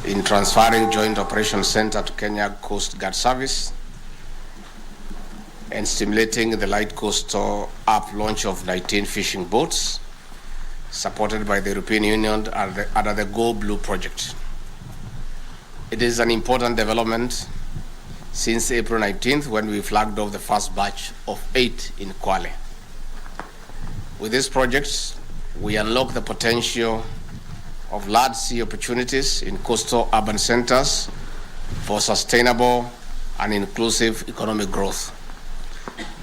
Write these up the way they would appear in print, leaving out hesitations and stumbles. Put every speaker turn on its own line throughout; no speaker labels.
in transferring Joint Operations Center to Kenya Coast Guard Service and stimulating the Light Coastal app launch of 19 fishing boats supported by the European Union under the Go Blue project. It is an important development since April 19th when we flagged off the first batch of 8 in Kwale. With this project, we unlock the potential of large sea opportunities in coastal urban centers for sustainable and inclusive economic growth.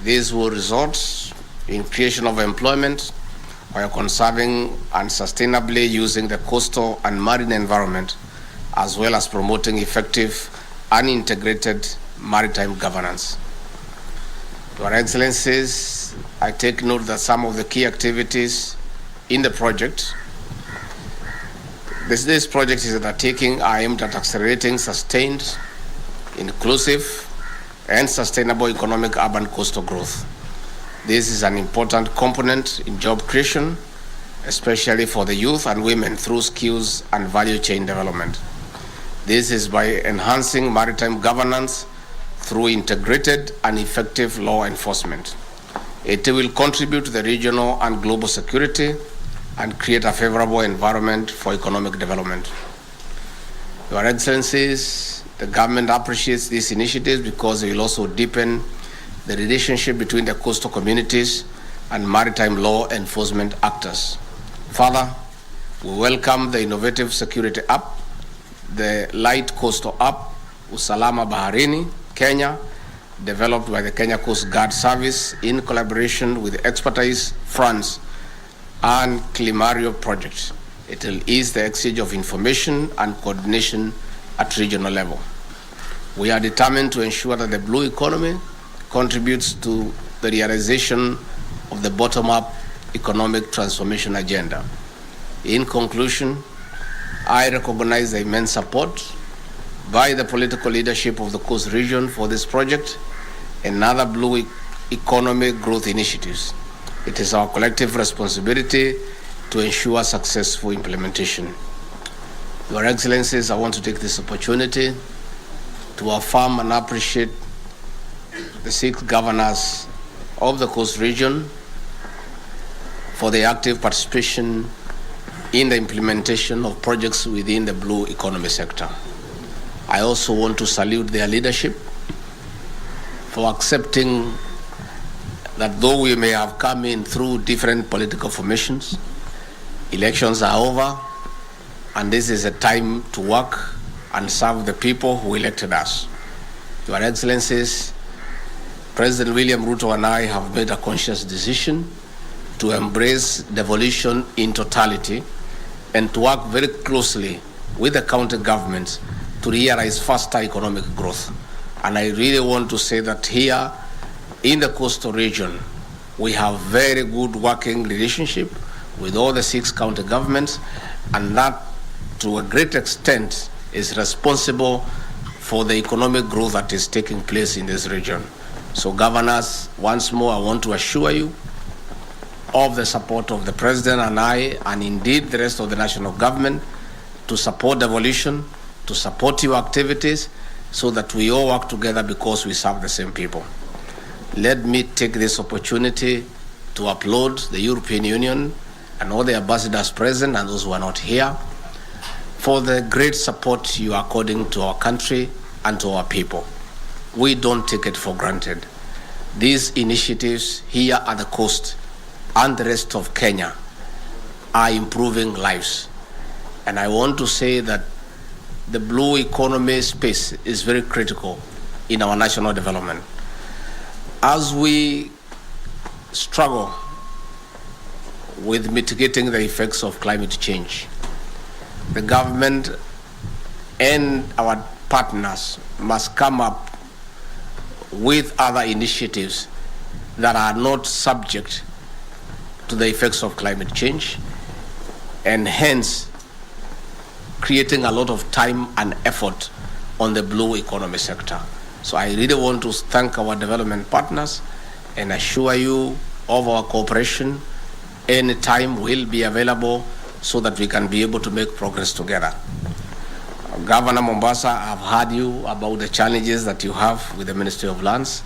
This will result in creation of employment while conserving and sustainably using the coastal and marine environment, as well as promoting effective and integrated maritime governance. Your Excellencies, I take note that some of the key activities in the project, this project is undertaking are aimed at accelerating sustained, inclusive, and sustainable economic urban coastal growth. This is an important component in job creation, especially for the youth and women through skills and value chain development. This is by enhancing maritime governance through integrated and effective law enforcement. It will contribute to the regional and global security and create a favorable environment for economic development. Your Excellencies, the government appreciates these initiatives because they will also deepen the relationship between the coastal communities and maritime law enforcement actors. Further, we welcome the innovative security app, the Light Coastal app, Usalama Baharini, Kenya, developed by the Kenya Coast Guard Service in collaboration with Expertise France and Climario projects. It will ease the exchange of information and coordination at regional level. We are determined to ensure that the blue economy contributes to the realization of the bottom-up economic transformation agenda. In conclusion, I recognize the immense support by the political leadership of the Coast region for this project and other blue economy growth initiatives. It is our collective responsibility to ensure successful implementation. Your Excellencies, I want to take this opportunity to affirm and appreciate the 6 governors of the Coast region for their active participation in the implementation of projects within the blue economy sector. I also want to salute their leadership for accepting that though we may have come in through different political formations, elections are over, and this is a time to work and serve the people who elected us. Your Excellencies, President William Ruto and I have made a conscious decision to embrace devolution in totality and to work very closely with the county governments to realize faster economic growth. And I really want to say that here in the coastal region, we have very good working relationship with all the 6 county governments, and that to a great extent is responsible for the economic growth that is taking place in this region. So governors, once more, I want to assure you of the support of the President and I, and indeed the rest of the national government, to support devolution, to support your activities, so that we all work together because we serve the same people. Let me take this opportunity to applaud the European Union and all the ambassadors present and those who are not here for the great support you are according to our country and to our people. We don't take it for granted. These initiatives here at the coast and the rest of Kenya are improving lives. And I want to say that the blue economy space is very critical in our national development. As we struggle with mitigating the effects of climate change, the government and our partners must come up with other initiatives that are not subject to the effects of climate change, and hence creating a lot of time and effort on the blue economy sector. So I really want to thank our development partners and assure you of our cooperation. Any time will be available so that we can be able to make progress together. Governor Mombasa, I've heard you about the challenges that you have with the Ministry of Lands.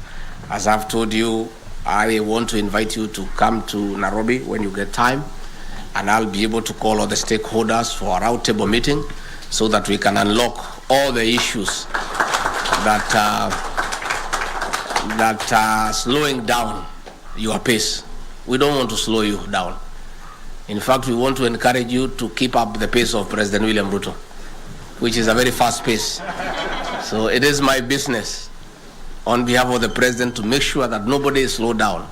As I've told you, I want to invite you to come to Nairobi when you get time, and I'll be able to call all the stakeholders for a roundtable meeting so that we can unlock all the issues that are slowing down your pace. We don't want to slow you down. In fact, we want to encourage you to keep up the pace of President William Ruto, which is a very fast pace. So it is my business on behalf of the President to make sure that nobody is slowed down.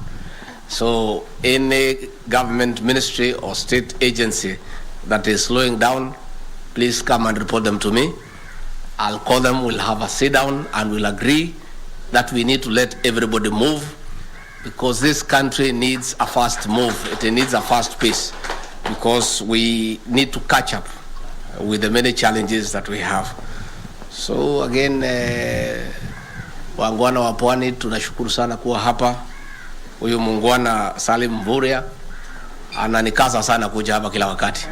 So any government ministry or state agency that is slowing down, please come and report them to me. I'll call them, we'll have a sit down, and we'll agree that we need to let everybody move, because this country needs a fast move. It needs a fast pace, because we need to catch up with the many challenges that we have. So again, wangwana wa Pwani, tunashukuru sana kuwa hapa. Huyu mungwana Salim Mvurya ananikaza sana kuja hapa kila wakati.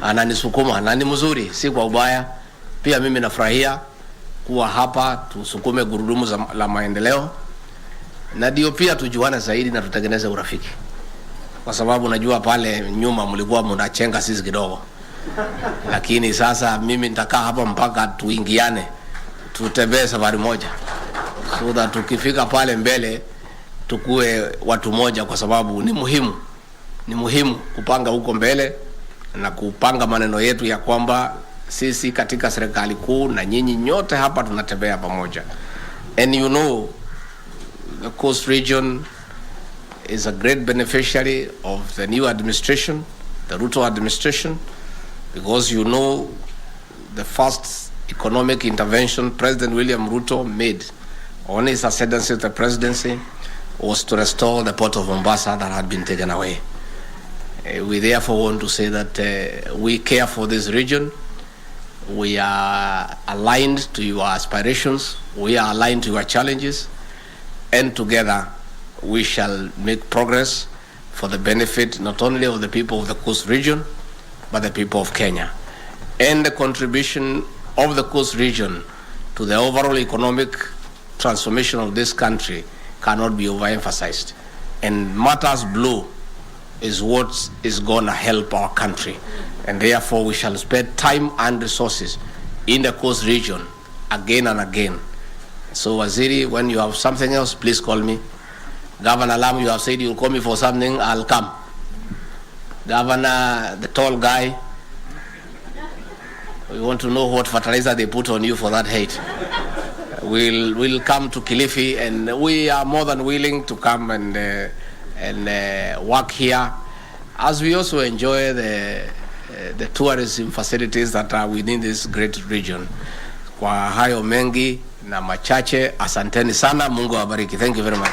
Ananisukuma na ni mzuri, si kwa ubaya. Pia mimi nafurahia kuwa hapa, tusukume gurudumu la maendeleo. Na ndio pia tujuane zaidi na tutengeneze urafiki. Kwa sababu najua pale nyuma mlikuwa mnachenga sisi kidogo. Lakini sasa mimi nitakaa hapa mpaka tuingiane, tutembee safari moja, so that tukifika pale mbele tukue watu moja, kwa sababu ni muhimu kupanga huko mbele na kupanga maneno yetu ya kwamba sisi katika serikali kuu na nyinyi nyote hapa tunatembea pamoja. And you know, the Coast Region is a great beneficiary of the new administration, the Ruto administration, because you know the first economic intervention President William Ruto made on his ascendancy to the presidency was to restore the port of Mombasa that had been taken away. We therefore want to say that we care for this region. We are aligned to your aspirations. We are aligned to your challenges. And together we shall make progress for the benefit not only of the people of the Coast Region, but the people of Kenya. And the contribution of the Coast Region to the overall economic transformation of this country cannot be overemphasized. And matters blue is what is going to help our country. And therefore we shall spend time and resources in the Coast Region again and again. So Waziri, when you have something else, please call me. Governor Lam, you have said you'll call me for something, I'll come. Governor, the tall guy, we want to know what fertilizer they put on you for that hate. We'll come to Kilifi, and we are more than willing to come and work here, as we also enjoy the tourism facilities that are within this great region. Kwa hayo mengi na machache, asanteni sana, Mungu awabariki. Thank you very much.